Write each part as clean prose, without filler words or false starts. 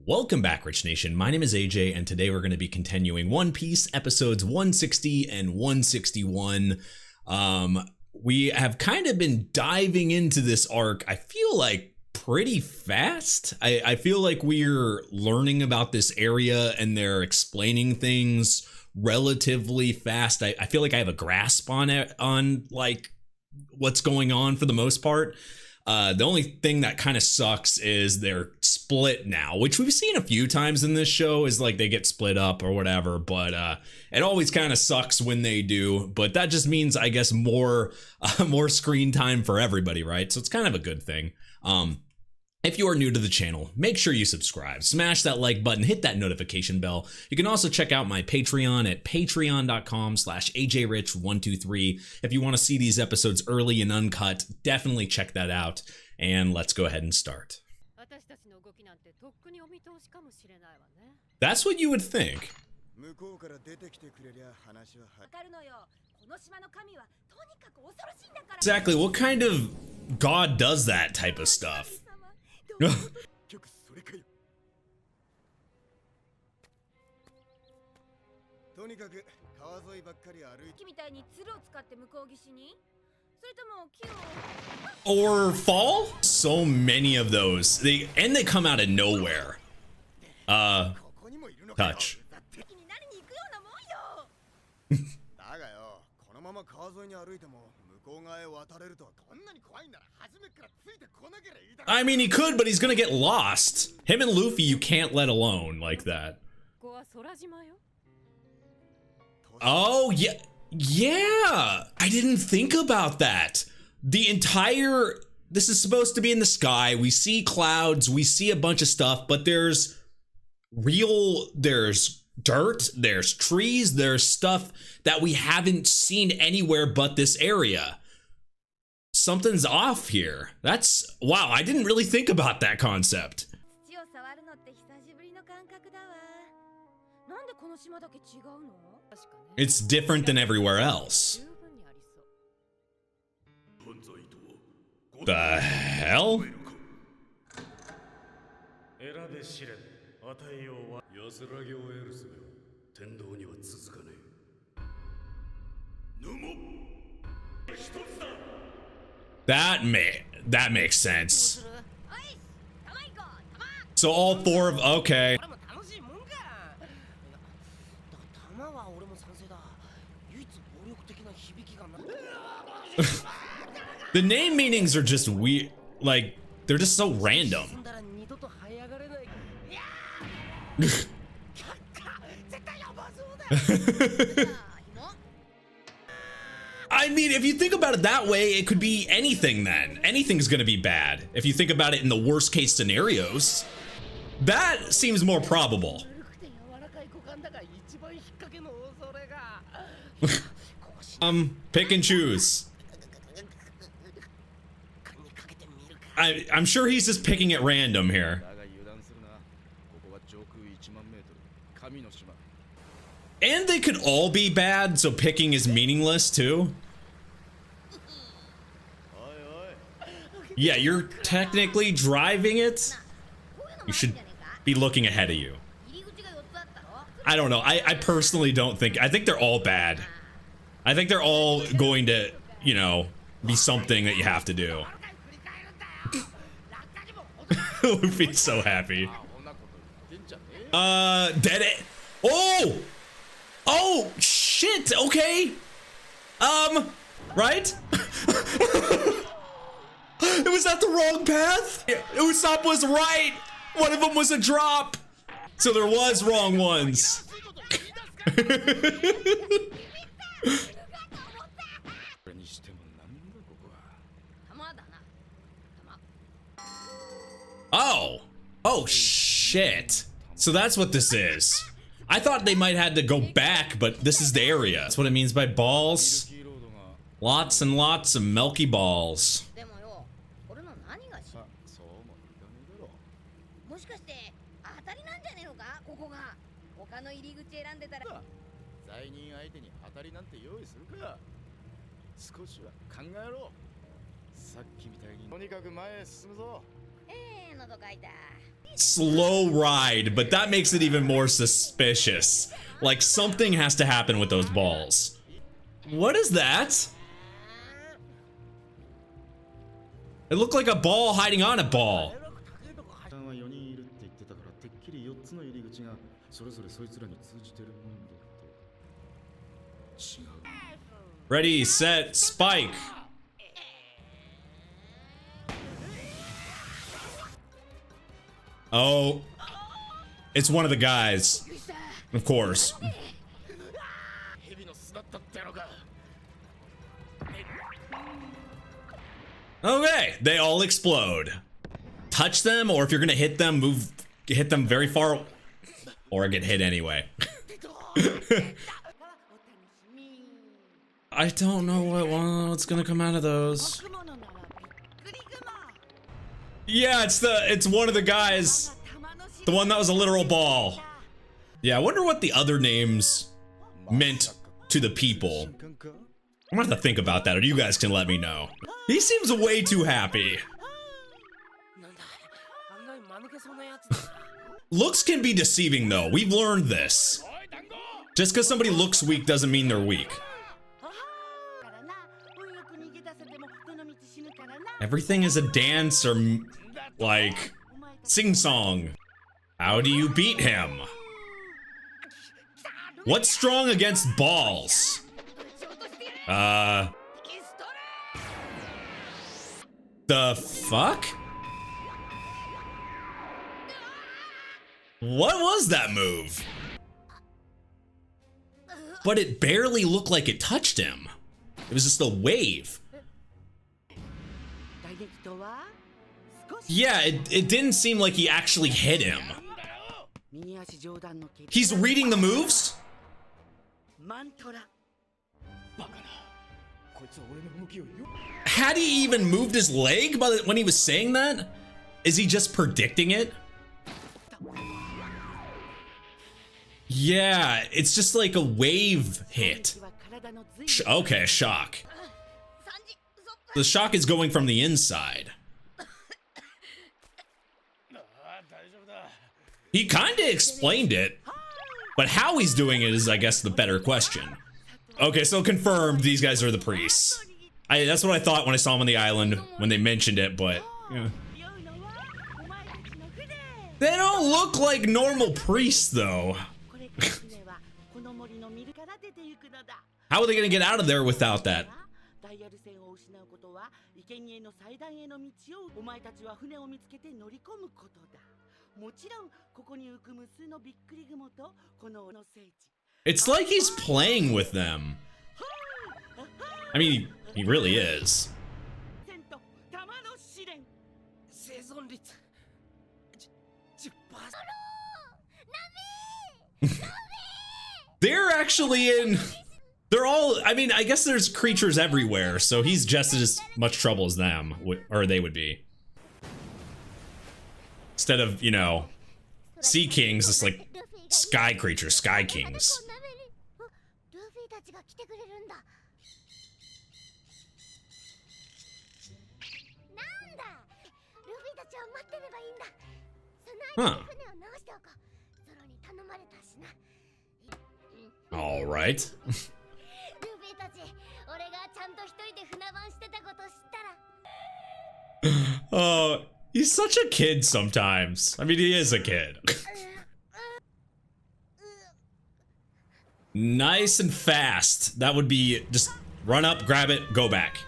Welcome back, Rich Nation. My name is AJ, and today we're going to be continuing One Piece episodes 160 and 161. We have kind of been diving into this arc, I feel like, pretty fast. I feel like we're learning about this area and they're explaining things relatively fast. I feel like I have a grasp on it, on like what's going on for the most part. The only thing that kind of sucks is they're split now, which we've seen a few times in this show, is like they get split up or whatever, but it always kind of sucks when they do. But that just means, I guess, more screen time for everybody, right? So it's kind of a good thing. If you are new to the channel, make sure you subscribe, smash that like button, hit that notification bell. You can also check out my Patreon at patreon.com/ajrich123. If you want to see these episodes early and uncut, definitely check that out. And let's go ahead and start. That's what you would think. Exactly, what kind of god does that type of stuff? Or fall? So many of those. They come out of nowhere. Touch. I mean, he could, but he's gonna get lost. Him and Luffy, you can't let alone like that. Oh, yeah. Yeah. I didn't think about that. The entire... This is supposed to be in the sky. We see clouds. We see a bunch of stuff, but there's dirt, there's trees, there's stuff that we haven't seen anywhere but this area. Something's off here. That's... Wow, I didn't really think about that concept. It's different than everywhere else. The hell? That makes sense. So all four of... Okay. The name meanings are just weird. Like, they're just so random. I mean, if you think about it that way, it could be anything then. Anything's gonna be bad. If you think about it in the worst case scenarios, that seems more probable. Pick and choose. I'm sure he's just picking at random here. And they could all be bad, so picking is meaningless too. Yeah, you're technically driving it. You should be looking ahead of you. I don't know. I personally don't think... I think they're all bad. I think they're all going to, you know, be something that you have to do. Luffy's so happy. Dead it. Oh! Oh, shit, okay. Right? Was that the wrong path? Usopp was right. One of them was a drop. So there was wrong ones. Oh shit. So that's what this is. I thought they might have to go back, but this is the area. That's what it means by balls. Lots and lots of milky balls. Slow ride, but that makes it even more suspicious. Like something has to happen with those balls. What is that? It looked like a ball hiding on a ball. Ready, set, spike. Oh, it's one of the guys, of course. Okay, they all explode. Touch them, or if you're gonna hit them, hit them very far, or get hit anyway. I don't know what's gonna come out of those. Yeah, it's one of the guys. The one that was a literal ball. Yeah, I wonder what the other names meant to the people. I'm gonna have to think about that, or you guys can let me know. He seems way too happy. Looks can be deceiving though. We've learned this. Just because somebody looks weak doesn't mean they're weak. Everything is a dance or like sing-song. How do you beat him? What's strong against balls? The fuck? What was that move? But it barely looked like it touched him. It was just a wave. Yeah, it didn't seem like he actually hit him. He's reading the moves? Had he even moved his leg when he was saying that? Is he just predicting it? Yeah, it's just like a wave hit. Okay, shock. The shock is going from the inside. He kinda explained it, but how he's doing it is, I guess, the better question. Okay, so confirmed, these guys are the priests. That's what I thought when I saw them on the island, when they mentioned it, but... yeah. They don't look like normal priests, though. How are they gonna get out of there without that? It's like he's playing with them. I mean, he really is. They're actually in... They're all... I mean, I guess there's creatures everywhere, so he's just as much trouble as them, or they would be. Instead of, you know, sea kings, it's like sky creatures, sky kings. Huh. All right. Oh, he's such a kid sometimes. I mean, he is a kid. Nice and fast. That would be just run up, grab it, go back.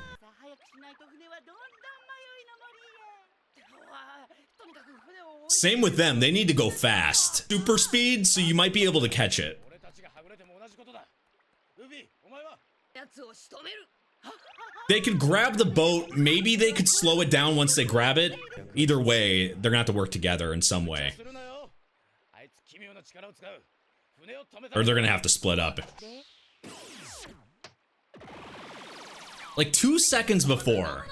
Same with them. They need to go fast. Super speed, so you might be able to catch it. They could grab the boat. Maybe they could slow it down once they grab it. Either way, they're gonna have to work together in some way. Or they're gonna have to split up. Like 2 seconds before,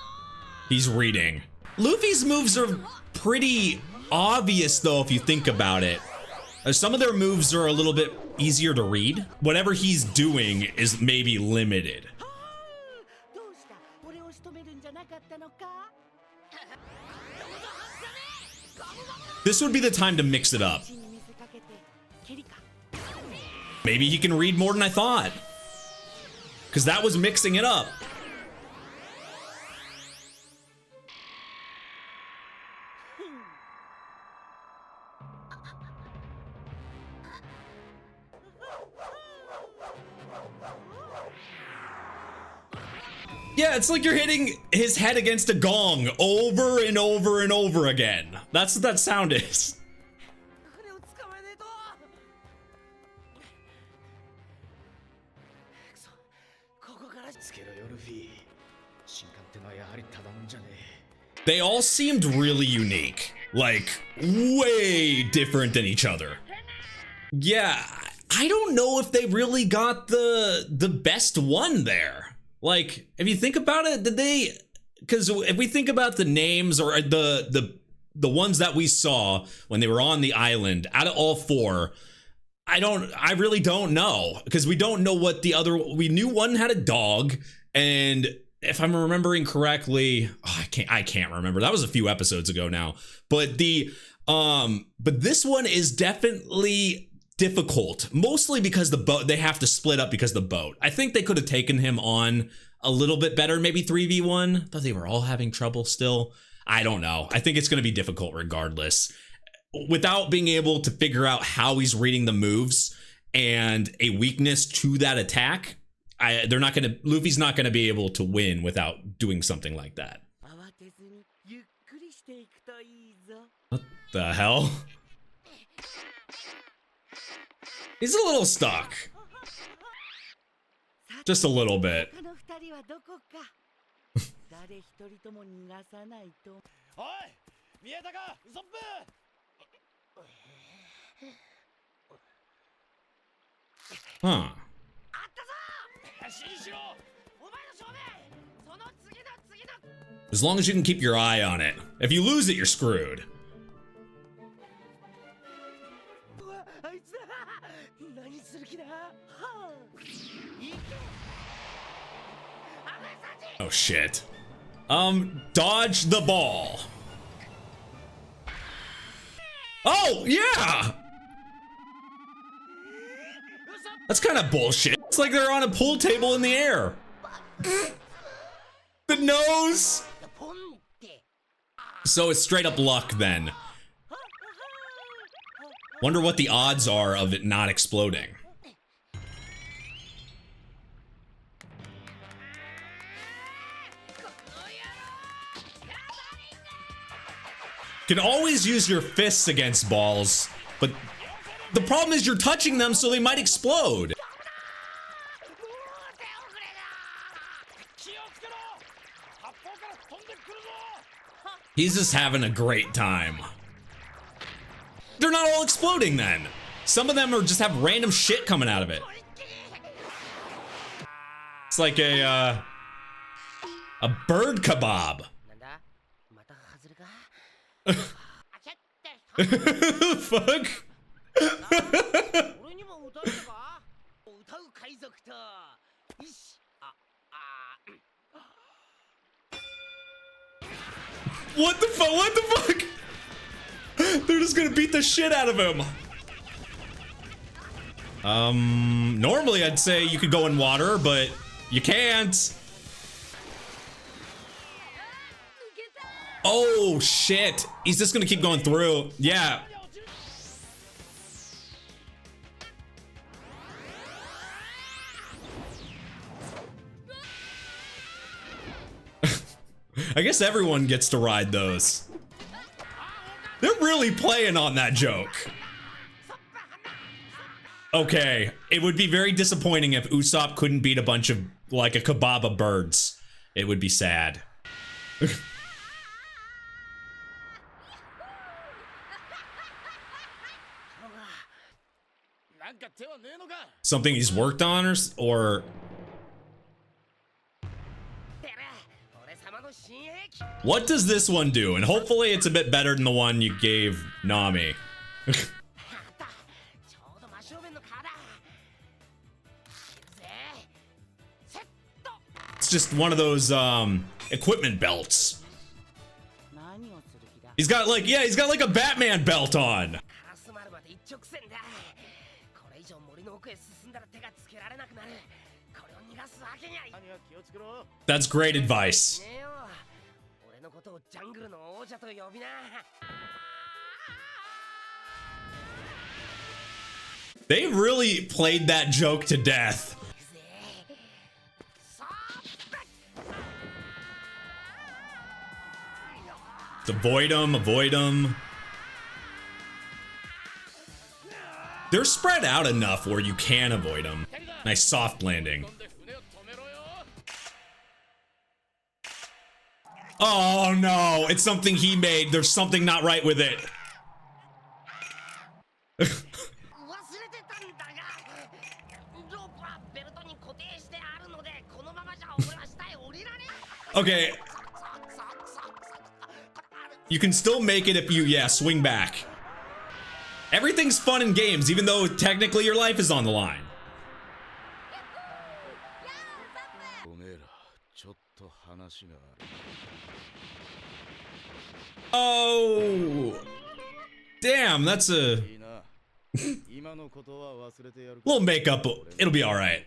he's reading. Luffy's moves are pretty obvious though if you think about it. Some of their moves are a little bit easier to read. Whatever he's doing is maybe limited. This would be the time to mix it up. Maybe he can read more than I thought. Because that was mixing it up. Yeah, it's like you're hitting his head against a gong over and over and over again. That's what that sound is. They all seemed really unique, like way different than each other. Yeah, I don't know if they really got the best one there. Like, if you think about it, did they? Because if we think about the names or the ones that we saw when they were on the island, out of all four, I really don't know, because we don't know what the other. We knew one had a dog, and if I'm remembering correctly, I can't remember. That was a few episodes ago now. But but this one is definitely difficult, mostly because the boat, they have to split up because of the boat. I think they could have taken him on a little bit better, maybe 3v1, but they were all having trouble still. I don't know. I think it's going to be difficult regardless. Without being able to figure out how he's reading the moves and a weakness to that attack, Luffy's not going to be able to win without doing something like that. What the hell? He's a little stuck. Just a little bit. Huh. As long as you can keep your eye on it. If you lose it, you're screwed. Oh shit. Dodge the ball. Oh, yeah! That's kind of bullshit. It's like they're on a pool table in the air. The nose! So it's straight up luck then. Wonder what the odds are of it not exploding. You can always use your fists against balls, but the problem is you're touching them, so they might explode. He's just having a great time. They're not all exploding then. Some of them are just have random shit coming out of it. It's like a bird kebab. Fuck. What the fuck? What the fuck? They're just gonna beat the shit out of him. Normally I'd say you could go in water, but you can't. Oh shit. He's just gonna keep going through. Yeah. I guess everyone gets to ride those. They're really playing on that joke. Okay, it would be very disappointing if Usopp couldn't beat a bunch of, like, a kebab of birds. It would be sad. Something he's worked on or what does this one do? And hopefully it's a bit better than the one you gave Nami. It's just one of those equipment belts. He's got like, yeah, he's got like a Batman belt on. That's great advice. They really played that joke to death. Avoid him, avoid him. They're spread out enough where you can avoid them. Nice soft landing. Oh no, it's something he made. There's something not right with it. Okay. You can still make it if you, yeah, swing back. Everything's fun in games, even though technically your life is on the line. Oh, damn, that's a little makeup. It'll be all right.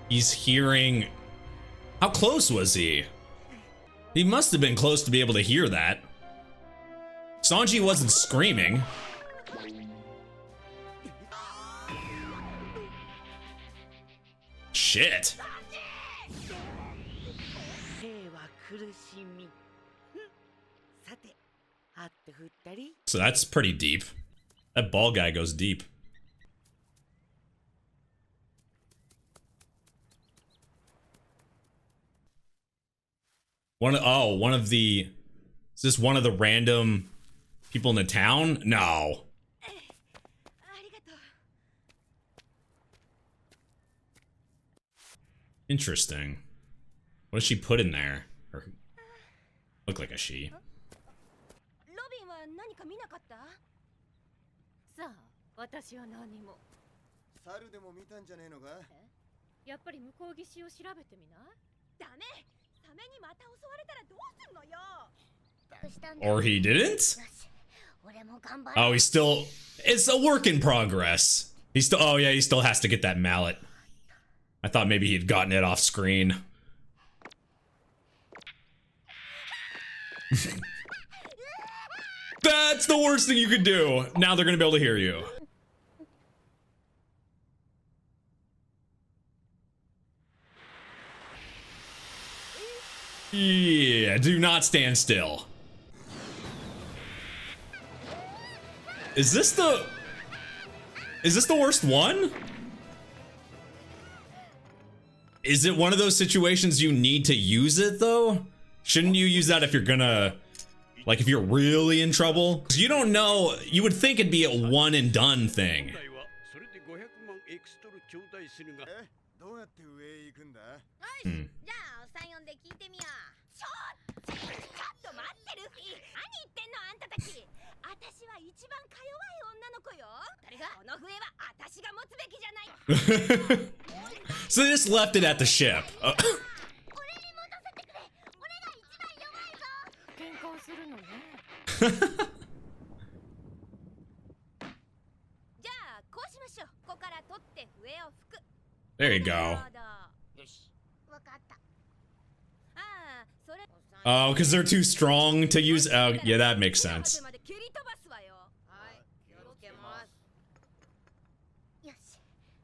He's hearing. How close was he? He must have been close to be able to hear that. Sanji wasn't screaming. Shit. So that's pretty deep. That ball guy goes deep. One of the, is this one of the random people in the town? No. Interesting. What does she put in there? Or look like a she. Or he didn't? Oh, he's still, it's a work in progress. He's still, oh yeah, he still has to get that mallet. I thought maybe he'd gotten it off screen. That's the worst thing you could do. Now they're gonna be able to hear you. Yeah, do not stand still. Is this the worst one? Is it one of those situations you need to use it though? Shouldn't you use that if you're gonna, like if you're really in trouble? 'Cause you don't know, you would think it'd be a one and done thing. So they just left it at the ship. There you go. Oh, because they're too strong to use. Oh, yeah, that makes sense.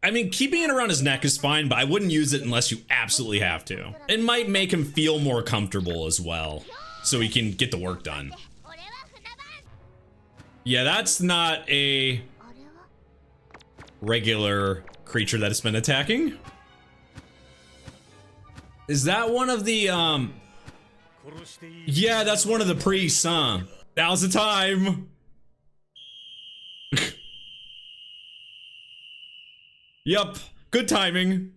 I mean, keeping it around his neck is fine, but I wouldn't use it unless you absolutely have to. It might make him feel more comfortable as well, so he can get the work done. Yeah, that's not a regular creature that has been attacking. Is that one of the, yeah, that's one of the priests, huh? Now's the time. Yup, good timing.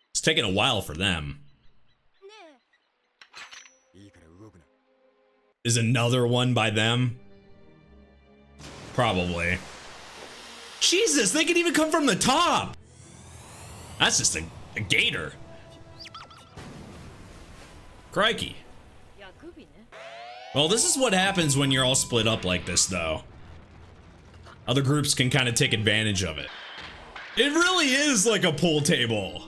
It's taking a while for them. Is another one by them? Probably. Jesus, they can even come from the top. That's just a gator. Crikey. Well, this is what happens when you're all split up like this, though. Other groups can kind of take advantage of it. It really is like a pool table.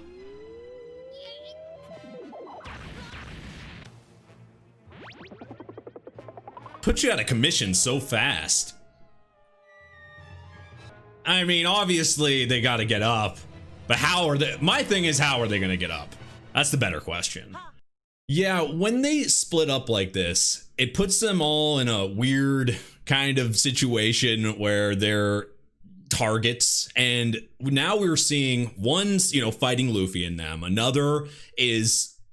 Put you out of commission so fast. I mean, obviously they got to get up, but how are they? My thing is, how are they going to get up? That's the better question. Yeah, when they split up like this, it puts them all in a weird kind of situation where they're targets, and now we're seeing one's, you know, fighting Luffy and them. Another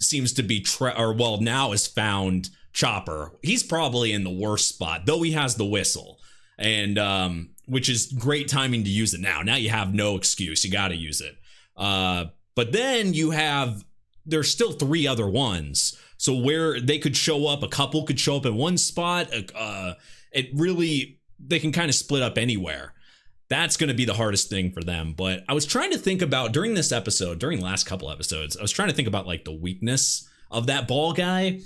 seems to be now has found Chopper. He's probably in the worst spot, though he has the whistle, and which is great timing to use it now. Now you have no excuse. You got to use it. But then there's still 3 other ones. So where they could show up, a couple could show up in one spot. They can kind of split up anywhere. That's going to be the hardest thing for them. But I was trying to think about during the last couple episodes, I was trying to think about like the weakness of that ball guy.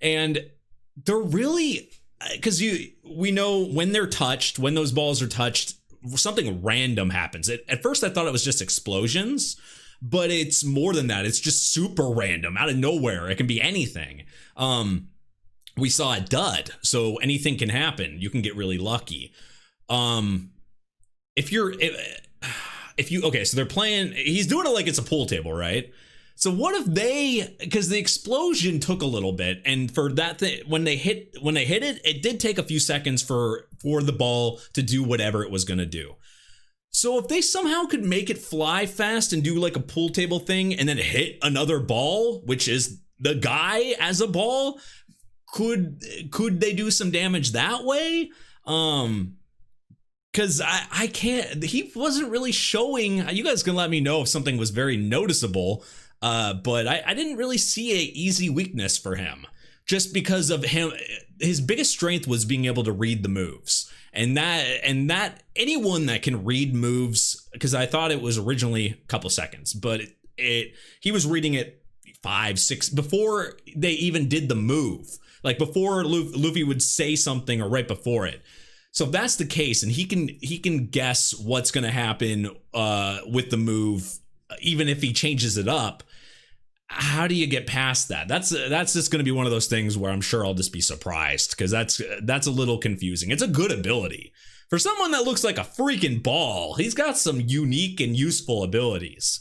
And they're really, because we know when they're touched, when those balls are touched, something random happens. At first I thought it was just explosions, but it's more than that. It's just super random out of nowhere. It can be anything. We saw a dud, so anything can happen. You can get really lucky. Okay, so they're playing, he's doing it like it's a pool table, right? So what if because the explosion took a little bit, and for that thing, when they hit it, it did take a few seconds for the ball to do whatever it was gonna do. So if they somehow could make it fly fast and do like a pool table thing and then hit another ball, which is the guy as a ball, could they do some damage that way? Because I can't, he wasn't really showing. You guys can let me know if something was very noticeable, but I didn't really see a easy weakness for him, just because of him. His biggest strength was being able to read the moves. And that anyone that can read moves, because I thought it was originally a couple seconds, but he was reading it 5, 6 before they even did the move, like before Luffy would say something or right before it. So if that's the case, and he can guess what's going to happen with the move, even if he changes it up. How do you get past that? That's just going to be one of those things where I'm sure I'll just be surprised, because that's a little confusing. It's a good ability for someone that looks like a freaking ball. He's got some unique and useful abilities.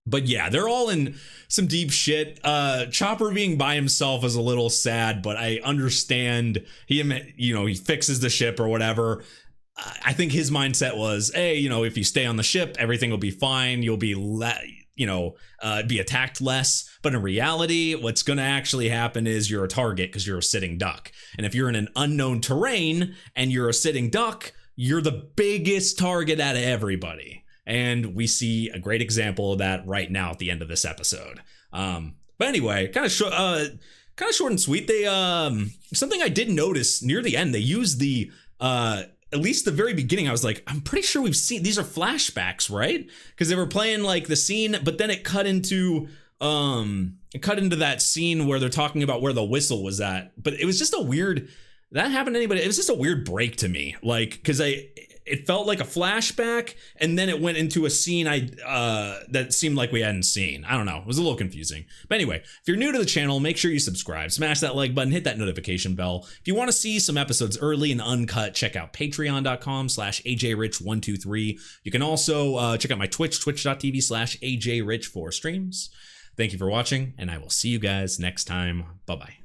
But yeah, they're all in some deep shit. Chopper being by himself is a little sad, but I understand he fixes the ship or whatever. I think his mindset was, hey, if you stay on the ship, everything will be fine. You'll be be attacked less. But in reality, what's going to actually happen is you're a target because you're a sitting duck. And if you're in an unknown terrain and you're a sitting duck, you're the biggest target out of everybody. And we see a great example of that right now at the end of this episode. But anyway, kind of short and sweet. They something I did notice near the end, they used the at least the very beginning, I was like, I'm pretty sure we've seen, these are flashbacks, right? Because they were playing like the scene, but then it cut into that scene where they're talking about where the whistle was at. But it was just a weird, that happened to anybody, it was just a weird break to me. Like, because it felt like a flashback, and then it went into a scene that seemed like we hadn't seen. I don't know. It was a little confusing. But anyway, if you're new to the channel, make sure you subscribe, smash that like button, hit that notification bell. If you want to see some episodes early and uncut, check out patreon.com/ajrich123. You can also check out my Twitch, twitch.tv/ajrich for streams. Thank you for watching, and I will see you guys next time. Bye-bye.